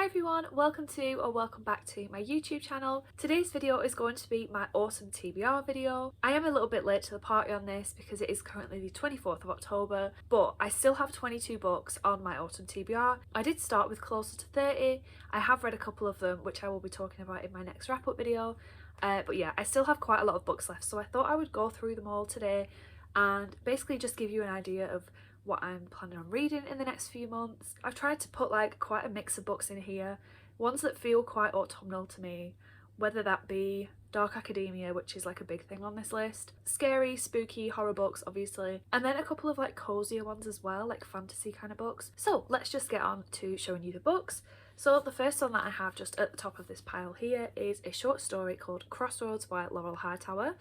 Hi everyone, welcome to or welcome back to my YouTube channel. Today's video is going to be my autumn TBR video. I am a little bit late to the party on this because it is currently the 24th of October, but I still have 22 books on my autumn TBR. I did start with closer to 30. I have read a couple of them, which I will be talking about in my next wrap up video. But yeah, I still have quite a lot of books left, so I thought I would go through them all today and basically just give you an idea of what I'm planning on reading in the next few months. I've tried to put like quite a mix of books in here, ones that feel quite autumnal to me, whether that be dark academia, which is like a big thing on this list, scary, spooky, horror books obviously, and then a couple of like cozier ones as well, like fantasy kind of books. So let's just get on to showing you the books. So the first one that I have just at the top of this pile here is a short story called Crossroads by Laurel Hightower.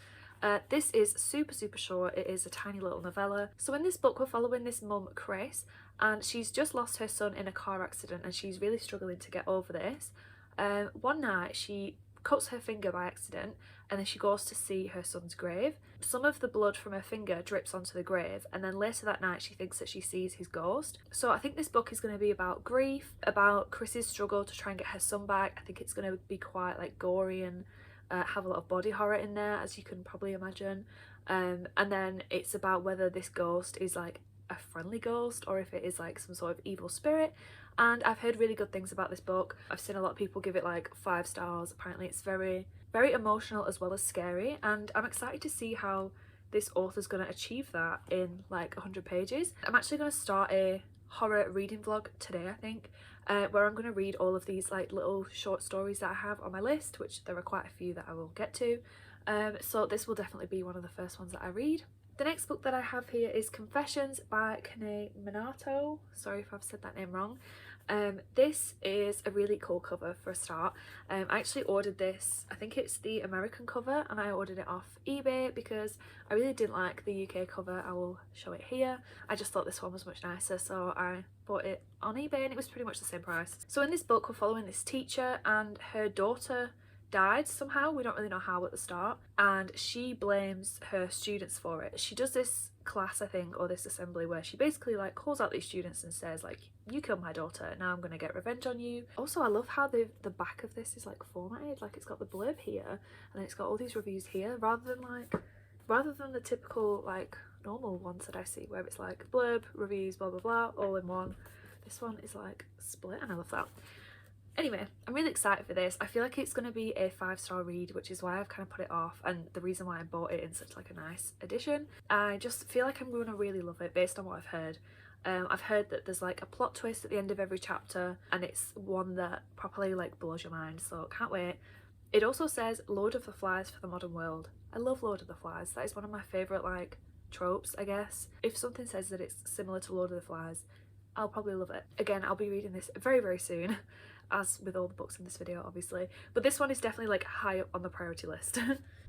This is super short. It is a tiny little novella. So in this book we're following this mum Chris, and she's just lost her son in a car accident and she's really struggling to get over this. One night she cuts her finger by accident and then she goes to see her son's grave. Some of the blood from her finger drips onto the grave, and then later that night she thinks that she sees his ghost. So I think this book is going to be about grief, about Chris's struggle to try and get her son back. I think it's going to be quite like gory and have a lot of body horror in there, as you can probably imagine, and then it's about whether this ghost is like a friendly ghost or if it is like some sort of evil spirit. And I've heard really good things about this book. I've seen a lot of people give it like 5 stars. Apparently it's very emotional as well as scary, and I'm excited to see how this author's going to achieve that in like 100 pages. I'm actually going to start a horror reading vlog today, I think, where I'm going to read all of these like little short stories that I have on my list, which there are quite a few that I will get to. So this will definitely be one of the first ones that I read. The next book that I have here is Confessions by Kane Minato. Sorry if I've said that name wrong. This is a really cool cover for a start. I actually ordered this, I think it's the American cover, and I ordered it off eBay because I really didn't like the UK cover. I will show it here. I just thought this one was much nicer, so I bought it on eBay and it was pretty much the same price. So in this book we're following this teacher, and her daughter died somehow. We don't really know how at the start, and she blames her students for it. She does this class, I think, or this assembly where she basically like calls out these students and says like, you killed my daughter, now I'm gonna get revenge on you. Also, I love how the back of this is like formatted, like it's got the blurb here and then it's got all these reviews here, rather than the typical like normal ones that I see where it's like blurb, reviews, blah blah blah, all in one. This one is like split, and I love that. Anyway, I'm really excited for this. I feel like it's going to be a 5-star read, which is why I've kind of put it off, and the reason why I bought it in such like a nice edition. I just feel like I'm going to really love it based on what I've heard. I've heard that there's like a plot twist at the end of every chapter, and it's one that properly like blows your mind, so can't wait. It also says Lord of the Flies for the modern world. I love Lord of the Flies. That is one of my favourite like tropes, I guess. If something says that it's similar to Lord of the Flies, I'll probably love it. Again, I'll be reading this very soon, as with all the books in this video obviously, but this one is definitely like high up on the priority list.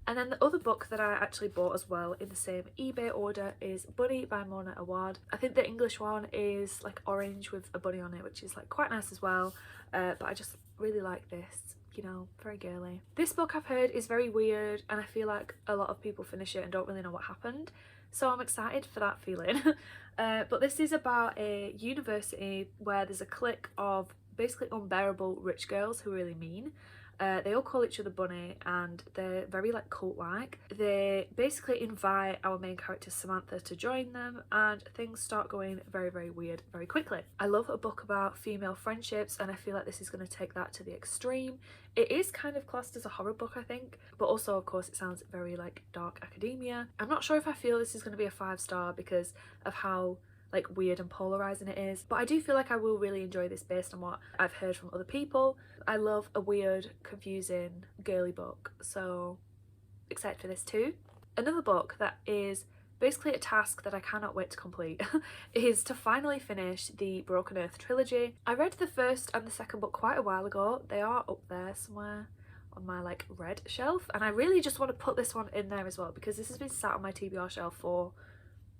And then the other book that I actually bought as well in the same eBay order is Bunny by Mona Awad. I think the English one is like orange with a bunny on it, which is like quite nice as well, but I just really like this, you know, very girly. This book I've heard is very weird, and I feel like a lot of people finish it and don't really know what happened, so I'm excited for that feeling. But this is about a university where there's a clique of basically unbearable rich girls who are really mean. They all call each other Bunny, and they're very like cult-like. They basically invite our main character Samantha to join them, and things start going very weird very quickly. I love a book about female friendships, and I feel like this is going to take that to the extreme. It is kind of classed as a horror book, I think, but also of course it sounds very like dark academia. I'm not sure if I feel this is going to be a 5-star because of how like weird and polarizing it is, but I do feel like I will really enjoy this based on what I've heard from other people. I love a weird, confusing, girly book, so excited for this too. Another book that is basically a task that I cannot wait to complete is to finally finish the Broken Earth trilogy. I read the first and the second book quite a while ago. They are up there somewhere on my like read shelf, and I really just want to put this one in there as well because this has been sat on my TBR shelf for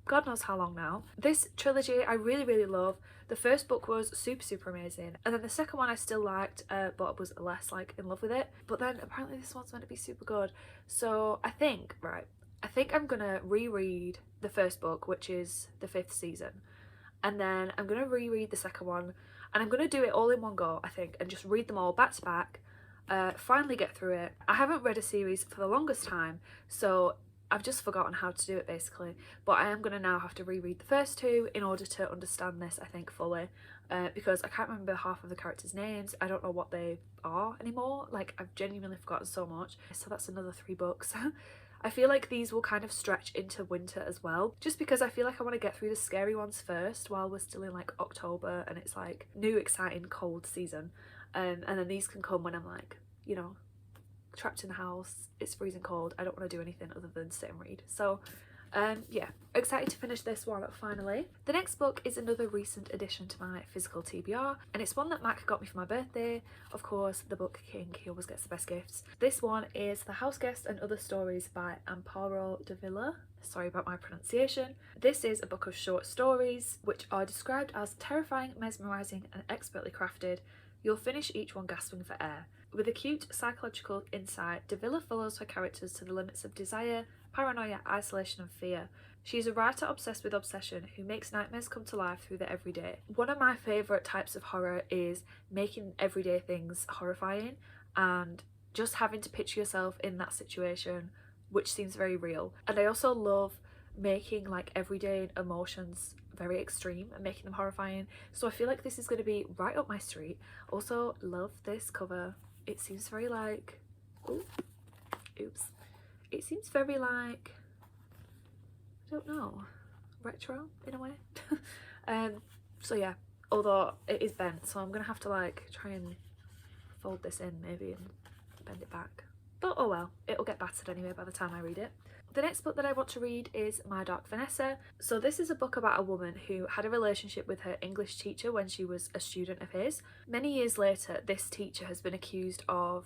God knows how long now. This trilogy I really love. The first book was super amazing, and then the second one I still liked, but was less like in love with it. But then apparently this one's meant to be super good, so I think I'm gonna reread the first book, which is the 5th season, and then I'm gonna reread the second one. and I'm going to do it all in one go, I think, and just read them all back to back, finally get through it. I haven't read a series for the longest time, so I've just forgotten how to do it basically, but I am going to now have to reread the first two in order to understand this, I think, fully, because I can't remember half of the characters' names. I don't know what they are anymore, like I've genuinely forgotten so much. So that's another 3 books. I feel like these will kind of stretch into winter as well, just because I feel like I want to get through the scary ones first while we're still in like October and it's like new exciting cold season, and then these can come when I'm like, you know, trapped in the house, it's freezing cold, I don't want to do anything other than sit and read. So yeah, excited to finish this one finally. The next book is another recent addition to my physical TBR, and it's one that Mac got me for my birthday. Of course, the Book King, he always gets the best gifts. This one is The House Guest and Other Stories by Amparo de Villa. Sorry about my pronunciation. This is a book of short stories which are described as terrifying, mesmerising and expertly crafted. You'll finish each one gasping for air. With acute psychological insight, de Villa follows her characters to the limits of desire, paranoia, isolation and fear. She is a writer obsessed with obsession who makes nightmares come to life through the everyday. One of my favourite types of horror is making everyday things horrifying and just having to picture yourself in that situation, which seems very real. And I also love making like everyday emotions very extreme and making them horrifying, so I feel like this is going to be right up my street. Also love this cover. It seems very like, oops, it seems very like, I don't know, retro in a way. So yeah, although it is bent, so I'm gonna have to like try and fold this in maybe and bend it back, but oh well, it'll get battered anyway by the time I read it. The next book that I want to read is My Dark Vanessa. So this is a book about a woman who had a relationship with her English teacher when she was a student of his. Many years later, this teacher has been accused of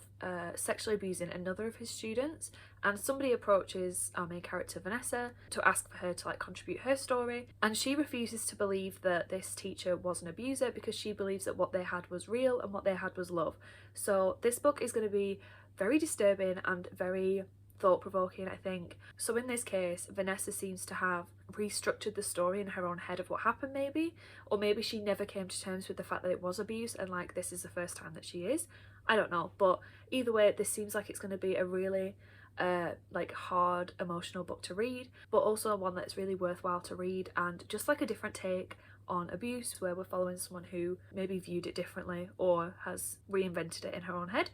sexually abusing another of his students, and somebody approaches our main character Vanessa to ask for her to like contribute her story, and she refuses to believe that this teacher was an abuser because she believes that what they had was real and what they had was love. So this book is going to be very disturbing and very thought-provoking, I think. So in this case, Vanessa seems to have restructured the story in her own head of what happened, maybe, or maybe she never came to terms with the fact that it was abuse and like this is the first time that she is. I don't know, but either way, this seems like it's going to be a really like hard emotional book to read, but also one that's really worthwhile to read, and just like a different take on abuse where we're following someone who maybe viewed it differently or has reinvented it in her own head.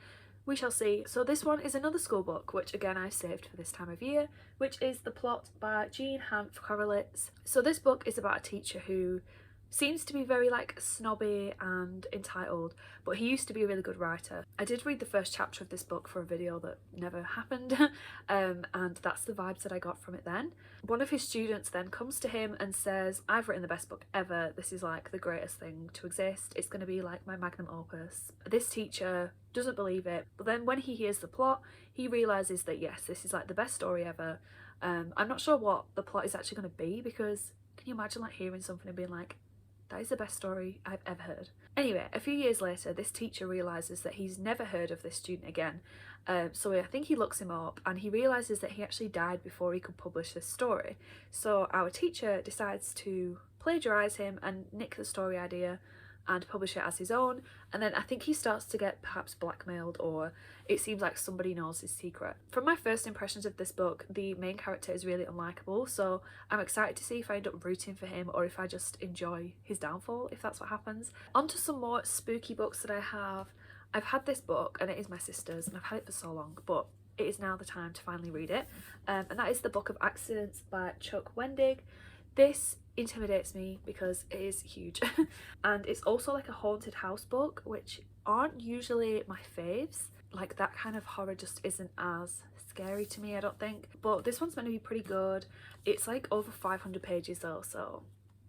We shall see. So this one is another school book, which again I saved for this time of year, which is The Plot by Jean Hanff Correlitz. So this book is about a teacher who seems to be very like snobby and entitled, but he used to be a really good writer. I did read the first chapter of this book for a video that never happened, and that's the vibes that I got from it then. One of his students then comes to him and says, I've written the best book ever, this is like the greatest thing to exist, it's going to be like my magnum opus. This teacher doesn't believe it, but then when he hears the plot, he realises that yes, this is like the best story ever. I'm not sure what the plot is actually going to be, because can you imagine like hearing something and being like, that is the best story I've ever heard. Anyway, a few years later, this teacher realises that he's never heard of this student again. So I think he looks him up and he realises that he actually died before he could publish this story. So our teacher decides to plagiarise him and nick the story idea and publish it as his own, and then I think he starts to get perhaps blackmailed, or it seems like somebody knows his secret. From my first impressions of this book, the main character is really unlikable, so I'm excited to see if I end up rooting for him or if I just enjoy his downfall, if that's what happens. On to some more spooky books that I have. I've had this book and it is my sister's and I've had it for so long, but it is now the time to finally read it, and that is The Book of Accidents by Chuck Wendig. This intimidates me because it is huge and it's also like a haunted house book, which aren't usually my faves. Like that kind of horror just isn't as scary to me, I don't think, but this one's meant to be pretty good. It's like over 500 pages though, so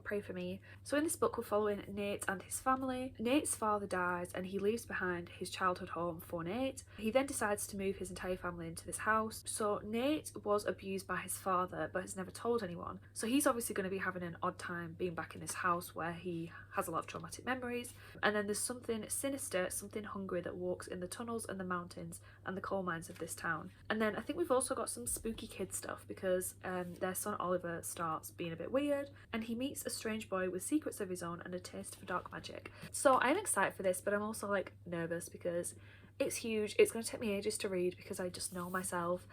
pray for me. So in this book we're following Nate and his family. Nate's father dies and he leaves behind his childhood home for Nate. He then decides to move his entire family into this house. So Nate was abused by his father but has never told anyone, so he's obviously going to be having an odd time being back in this house where he has a lot of traumatic memories. And then there's something sinister, something hungry that walks in the tunnels and the mountains and the coal mines of this town. And then I think we've also got some spooky kid stuff because their son Oliver starts being a bit weird and he meets a strange boy with secrets of his own and a taste for dark magic. So I'm excited for this, but I'm also like nervous because it's huge. It's going to take me ages to read because I just know myself.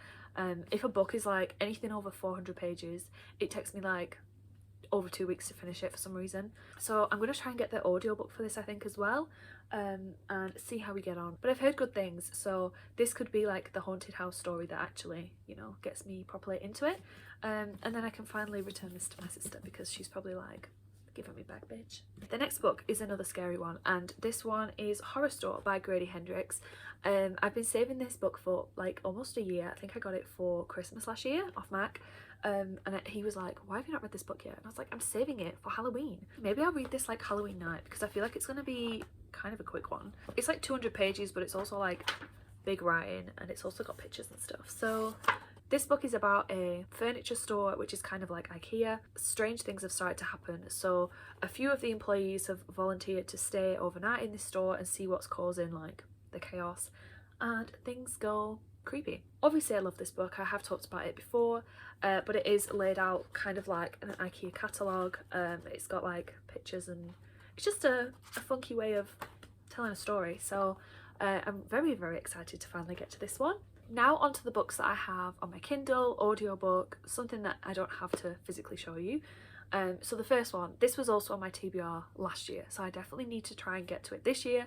If a book is like anything over 400 pages, it takes me like over 2 weeks to finish it for some reason. So I'm going to try and get the audiobook for this I think as well, and see how we get on. But I've heard good things, so this could be like the haunted house story that actually, you know, gets me properly into it, and then I can finally return this to my sister because she's probably like, give it me back, bitch. The next book is another scary one, and this one is Horror Store by Grady Hendrix. I've been saving this book for like almost a year. I think I got it for Christmas last year off Mac. And he was like, why have you not read this book yet? And I was like, I'm saving it for Halloween. Maybe I'll read this like Halloween night because I feel like it's going to be kind of a quick one. It's like 200 pages, but it's also like big writing and it's also got pictures and stuff. So this book is about a furniture store, which is kind of like IKEA. Strange things have started to happen. So a few of the employees have volunteered to stay overnight in this store and see what's causing like the chaos, and things go creepy. Obviously I love this book, I have talked about it before, but it is laid out kind of like an IKEA catalogue. It's got like pictures and it's just a funky way of telling a story. So I'm very, very excited to finally get to this one. Now onto the books that I have on my Kindle, audiobook, something that I don't have to physically show you. So the first one, this was also on my TBR last year, so I definitely need to try and get to it this year,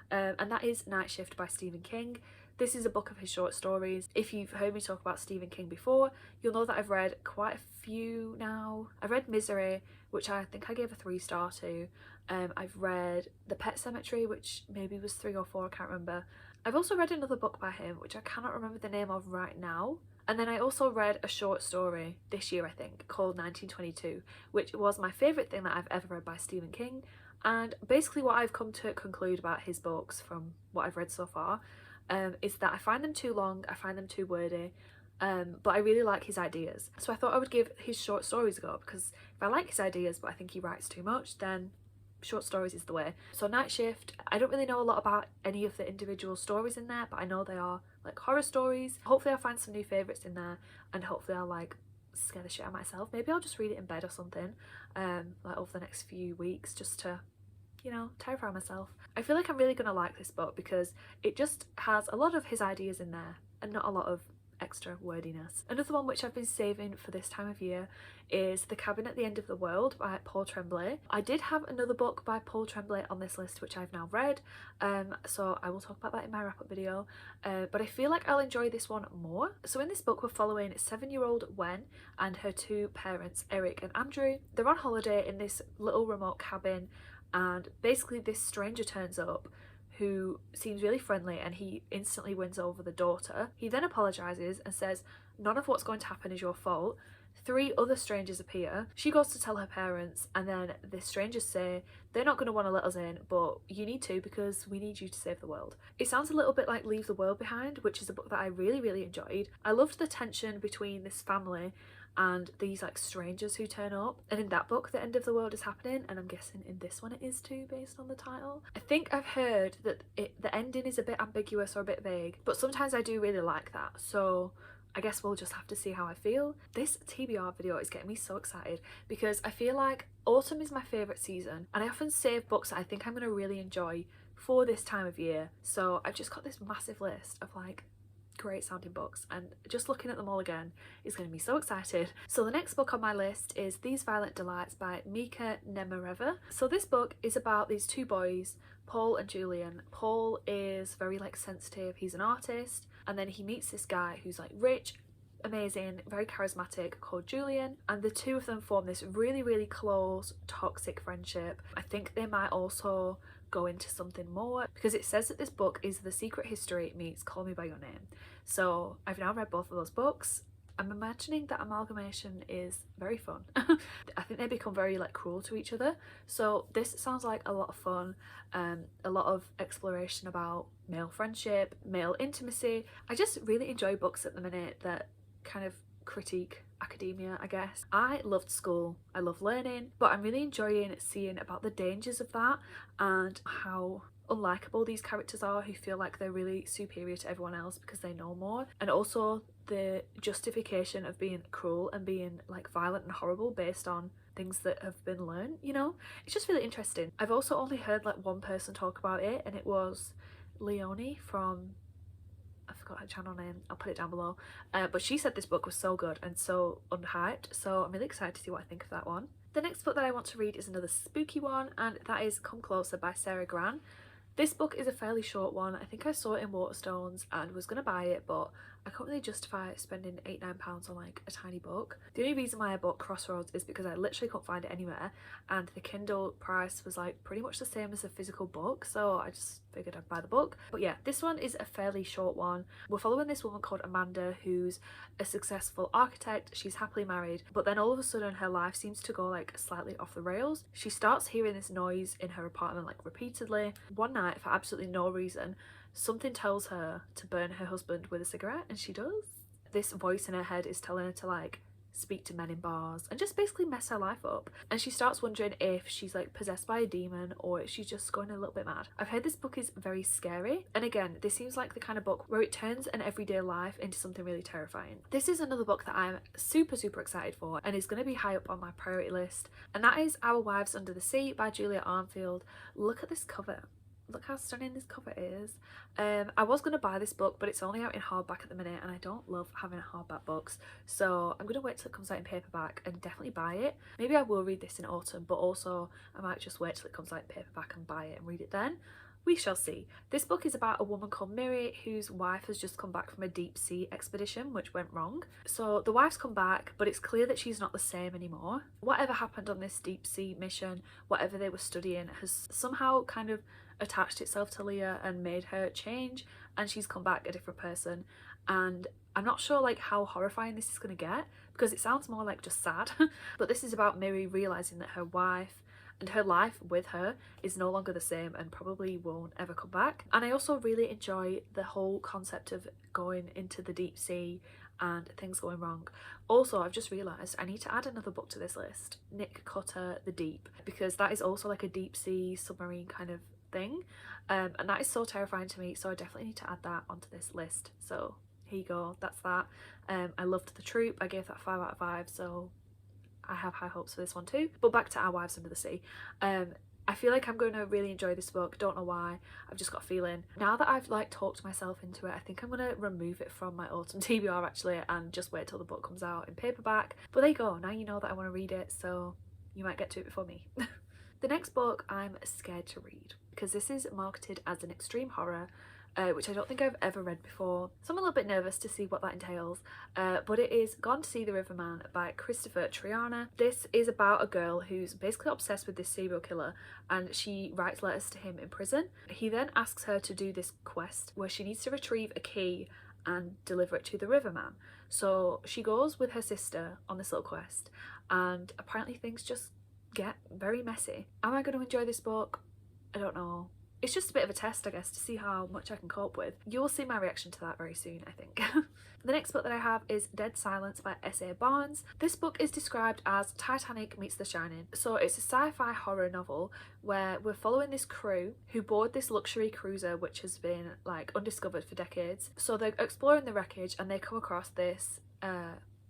and that is Night Shift by Stephen King. This is a book of his short stories. If you've heard me talk about Stephen King before, you'll know that I've read quite a few now. I've read Misery, which I think I gave a 3-star to. I've read The Pet Sematary, which maybe was 3 or 4, I can't remember. I've also read another book by him, which I cannot remember the name of right now. And then I also read a short story this year, I think, called 1922, which was my favourite thing that I've ever read by Stephen King. And basically what I've come to conclude about his books from what I've read so far is that I find them too long, I find them too wordy, but I really like his ideas. So I thought I would give his short stories a go, because if I like his ideas but I think he writes too much, then short stories is the way. So Night Shift, I don't really know a lot about any of the individual stories in there, but I know they are like horror stories. Hopefully I'll find some new favourites in there, and hopefully I'll like scare the shit out of myself. Maybe I'll just read it in bed or something, like over the next few weeks, just to, you know, terrify myself. I feel like I'm really gonna like this book because it just has a lot of his ideas in there and not a lot of extra wordiness. Another one which I've been saving for this time of year is The Cabin at the End of the World by Paul Tremblay. I did have another book by Paul Tremblay on this list which I've now read, so I will talk about that in my wrap-up video, but I feel like I'll enjoy this one more. So in this book we're following 7-year-old Wen and her 2 parents, Eric and Andrew. They're on holiday in this little remote cabin, and basically this stranger turns up who seems really friendly and he instantly wins over the daughter. He then apologises and says none of what's going to happen is your fault. 3 other strangers appear. She goes to tell her parents, and then the strangers say they're not going to want to let us in, but you need to because we need you to save the world. It sounds a little bit like Leave the World Behind, which is a book that I really, really enjoyed. I loved the tension between this family and these like strangers who turn up, and in that book the end of the world is happening, and I'm guessing in this one it is too based on the title. I think I've heard that the ending is a bit ambiguous or a bit vague, but sometimes I do really like that, so I guess we'll just have to see how I feel. This TBR video is getting me so excited because I feel like autumn is my favourite season, and I often save books that I think I'm going to really enjoy for this time of year. So I've just got this massive list of like great sounding books, and just looking at them all again is going to be so excited. So the next book on my list is These Violent Delights by Mika Nemereva. So this book is about these 2 boys, Paul and Julian. Paul is very like sensitive, he's an artist, and then he meets this guy who's like rich, amazing, very charismatic, called Julian, and the 2 of them form this really, really close toxic friendship. I think they might also go into something more, because it says that this book is The Secret History meets Call Me By Your Name. So I've now read both of those books. I'm imagining that amalgamation is very fun. I think they become very like cruel to each other, so this sounds like a lot of fun, a lot of exploration about male friendship, male intimacy. I just really enjoy books at the minute that kind of critique academia, I guess. I loved school, I love learning, but I'm really enjoying seeing about the dangers of that and how unlikable these characters are who feel like they're really superior to everyone else because they know more, and also the justification of being cruel and being like violent and horrible based on things that have been learned, you know? It's just really interesting. I've also only heard like one person talk about it, and it was Leonie from, I forgot her channel name, I'll put it down below, but she said this book was so good and so unhyped, so I'm really excited to see what I think of that one. The next book that I want to read is another spooky one, and that is Come Closer by Sarah Gran. This book is a fairly short one. I think I saw it in Waterstones and was going to buy it, but I can't really justify spending £8-9 on like a tiny book. The only reason why I bought Crossroads is because I literally couldn't find it anywhere, and the Kindle price was like pretty much the same as a physical book, so I just figured I'd buy the book. But yeah, this one is a fairly short one. We're following this woman called Amanda, who's a successful architect. She's happily married, but then all of a sudden her life seems to go like slightly off the rails. She starts hearing this noise in her apartment like repeatedly. One night, for absolutely no reason, something tells her to burn her husband with a cigarette, and she does. This voice in her head is telling her to like speak to men in bars and just basically mess her life up, and she starts wondering if she's like possessed by a demon or if she's just going a little bit mad. I've heard this book is very scary, and again, this seems like the kind of book where it turns an everyday life into something really terrifying. This is another book that I'm super excited for and is going to be high up on my priority list, and that is Our Wives Under the Sea by Julia Armfield. Look at this cover. Look how stunning this cover is. I was going to buy this book, but it's only out in hardback at the minute, and I don't love having hardback books, so I'm going to wait till it comes out in paperback and definitely buy it. Maybe I will read this in autumn, but also I might just wait till it comes out in paperback and buy it and read it then. We shall see. This book is about a woman called Miri whose wife has just come back from a deep sea expedition which went wrong. So the wife's come back, but it's clear that she's not the same anymore. Whatever happened on this deep sea mission, whatever they were studying, has somehow kind of attached itself to Leah and made her change, and she's come back a different person. And I'm not sure like how horrifying this is going to get, because it sounds more like just sad. But this is about Miri realizing that her wife and her life with her is no longer the same and probably won't ever come back. And I also really enjoy the whole concept of going into the deep sea and things going wrong. Also, I've just realised I need to add another book to this list, Nick Cutter, The Deep, because that is also like a deep sea submarine kind of thing, and that is so terrifying to me, so I definitely need to add that onto this list. So here you go, that's that. I loved The Troop, I gave that 5 out of 5, so I have high hopes for this one too. But back to Our Wives Under the Sea. I feel like I'm going to really enjoy this book, don't know why, I've just got a feeling. Now that I've like talked myself into it, I think I'm going to remove it from my autumn TBR actually and just wait till the book comes out in paperback. But there you go, now you know that I want to read it, so you might get to it before me. The next book I'm scared to read, because this is marketed as an extreme horror, which I don't think I've ever read before, so I'm a little bit nervous to see what that entails, but it is Gone to See the Riverman by Christopher Triana. This is about a girl who's basically obsessed with this serial killer, and she writes letters to him in prison. He then asks her to do this quest where she needs to retrieve a key and deliver it to the Riverman. So she goes with her sister on this little quest, and apparently things just get very messy. Am I going to enjoy this book? I don't know. It's just a bit of a test, I guess, to see how much I can cope with. You will see my reaction to that very soon, I think. The next book that I have is Dead Silence by S.A. Barnes. This book is described as Titanic meets The Shining. So it's a sci-fi horror novel where we're following this crew who board this luxury cruiser which has been like undiscovered for decades. So they're exploring the wreckage and they come across this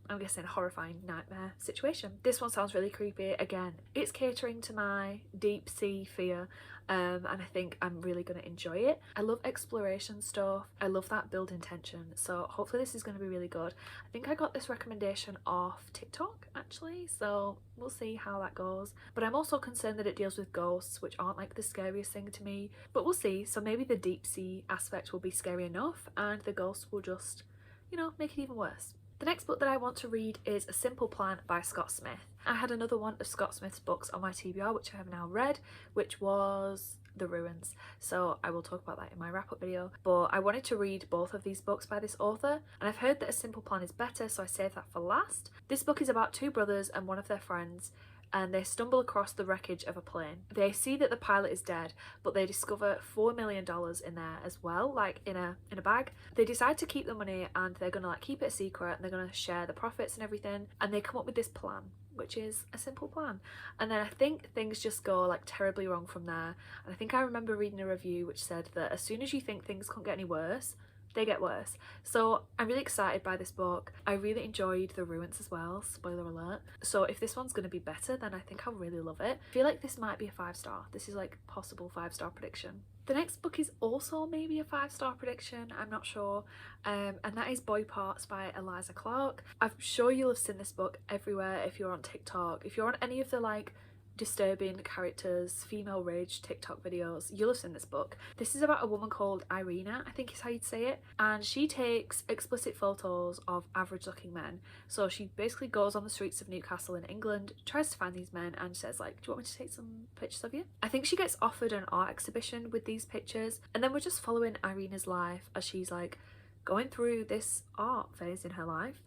I'm guessing a horrifying nightmare situation. This one sounds really creepy. Again, it's catering to my deep sea fear, and I think I'm really going to enjoy it. I love exploration stuff. I love that building tension, so hopefully this is going to be really good. I think I got this recommendation off TikTok actually, so we'll see how that goes. But I'm also concerned that it deals with ghosts, which aren't like the scariest thing to me, but we'll see. So maybe the deep sea aspect will be scary enough and the ghosts will just, you know, make it even worse. The next book that I want to read is A Simple Plan by Scott Smith. I had another one of Scott Smith's books on my TBR which I have now read, which was The Ruins, so I will talk about that in my wrap-up video. But I wanted to read both of these books by this author, and I've heard that A Simple Plan is better, so I saved that for last. This book is about two brothers and one of their friends and they stumble across the wreckage of a plane. They see that the pilot is dead, but they discover $4 million in there as well, like in a bag. They decide to keep the money and they're gonna like keep it a secret and they're gonna share the profits and everything, and they come up with this plan, which is a simple plan. And then I think things just go like terribly wrong from there. And I think I remember reading a review which said that as soon as you think things can't get any worse, they get worse. So I'm really excited by this book. I really enjoyed the ruins as well, spoiler alert. So if this one's going to be better, then I think I'll really love it. I feel like this might be a 5-star. This is like possible 5-star prediction. The next book is also maybe a 5-star prediction, I'm not sure, and that is Boy Parts by Eliza Clark. I'm sure you'll have seen this book everywhere if you're on TikTok. If you're on any of the like disturbing characters, female rage TikTok videos, you'll have seen this book. This is about a woman called Irina, I think is how you'd say it, and she takes explicit photos of average looking men. So she basically goes on the streets of Newcastle in England, tries to find these men and says like, do you want me to take some pictures of you? I think she gets offered an art exhibition with these pictures, and then we're just following Irina's life as she's like going through this art phase in her life.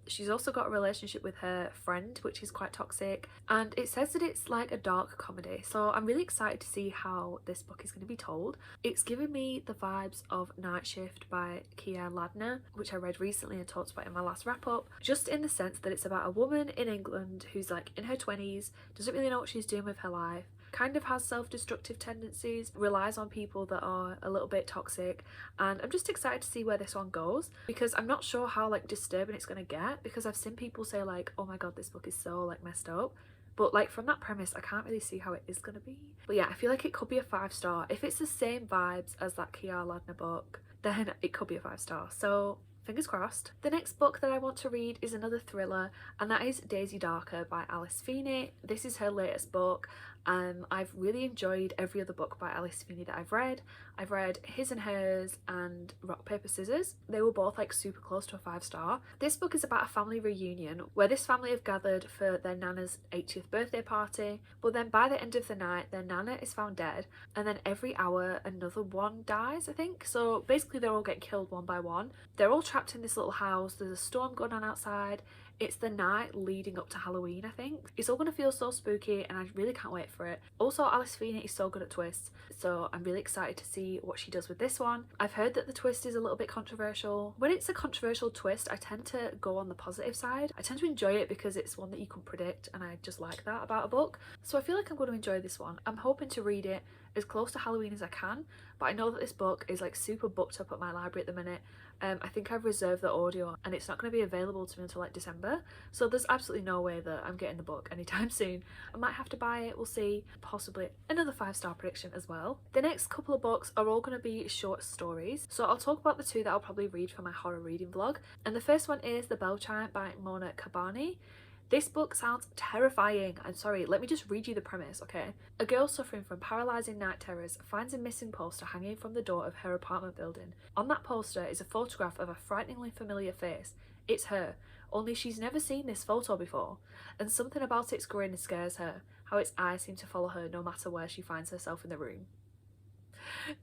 She's also got a relationship with her friend, which is quite toxic, and it says that it's like a dark comedy, so I'm really excited to see how this book is going to be told. It's given me the vibes of Night Shift by Kia Ladner, which I read recently and talked about in my last wrap up, just in the sense that it's about a woman in England who's like in her 20s, doesn't really know what she's doing with her life, kind of has self-destructive tendencies, relies on people that are a little bit toxic, and I'm just excited to see where this one goes, because I'm not sure how like disturbing it's gonna get, because I've seen people say like, oh my god, this book is so like messed up, but like from that premise I can't really see how it is gonna be. But yeah, I feel like it could be a 5-star. If it's the same vibes as that Kia Ladner book, then it could be a 5-star, so fingers crossed. The next book that I want to read is another thriller, and that is Daisy Darker by Alice Feeney. This is her latest book. I've really enjoyed every other book by Alice Feeney that I've read. I've read His and Hers and Rock Paper Scissors. They were both like super close to a 5-star. This book is about a family reunion where this family have gathered for their nana's 80th birthday party, but then by the end of the night their nana is found dead, and then every hour another one dies, I think. So basically they're all getting killed one by one. They're all trapped in this little house. There's a storm going on outside. It's the night leading up to Halloween, I think. It's all going to feel so spooky and I really can't wait for it. Also, Alice Feeney is so good at twists, so I'm really excited to see what she does with this one. I've heard that the twist is a little bit controversial. When it's a controversial twist, I tend to go on the positive side. I tend to enjoy it because it's one that you can predict, and I just like that about a book. So I feel like I'm going to enjoy this one. I'm hoping to read it as close to Halloween as I can, but I know that this book is like super booked up at my library at the minute. I think I've reserved the audio and it's not going to be available to me until like December, so there's absolutely no way that I'm getting the book anytime soon. I might have to buy it, we'll see. Possibly another 5-star prediction as well. The next couple of books are all going to be short stories, so I'll talk about the two that I'll probably read for my horror reading vlog, and the first one is The Bell Chime by Mona Kabani. This book sounds terrifying. I'm sorry, let me just read you the premise, okay? A girl suffering from paralysing night terrors finds a missing poster hanging from the door of her apartment building. On that poster is a photograph of a frighteningly familiar face. It's her, only she's never seen this photo before, and something about its grin scares her, how its eyes seem to follow her no matter where she finds herself in the room.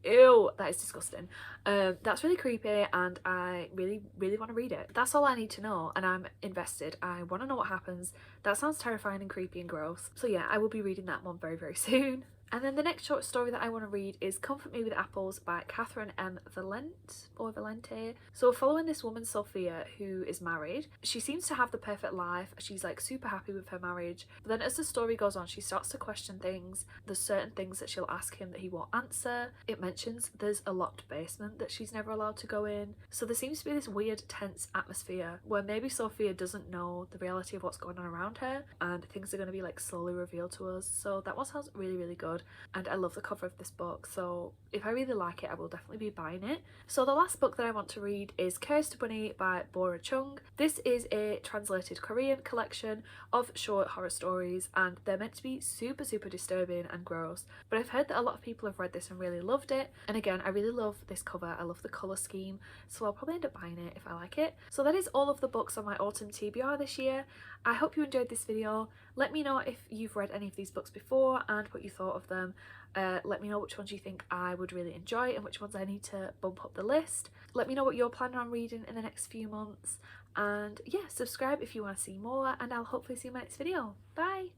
Ew, that is disgusting. That's really creepy and I really want to read it. That's all I need to know and I'm invested. I want to know what happens. That sounds terrifying and creepy and gross. So yeah, I will be reading that one very soon. And then the next short story that I want to read is Comfort Me With Apples by Catherine M. Valente. So we're following this woman, Sophia, who is married. She seems to have the perfect life. She's like super happy with her marriage. But then as the story goes on, she starts to question things. There's certain things that she'll ask him that he won't answer. It mentions there's a locked basement that she's never allowed to go in. So there seems to be this weird tense atmosphere where maybe Sophia doesn't know the reality of what's going on around her and things are going to be like slowly revealed to us. So that one sounds really good. And I love the cover of this book, so if I really like it I will definitely be buying it. So the last book that I want to read is Cursed Bunny by Bora Chung. This is a translated Korean collection of short horror stories and they're meant to be super disturbing and gross, but I've heard that a lot of people have read this and really loved it, and again I really love this cover. I love the colour scheme, so I'll probably end up buying it if I like it. So that is all of the books on my autumn TBR this year. I hope you enjoyed this video. Let me know if you've read any of these books before and what you thought of them. Let me know which ones you think I would really enjoy and which ones I need to bump up the list. Let me know what you're planning on reading in the next few months, and yeah, subscribe if you want to see more, and I'll hopefully see you in my next video. Bye!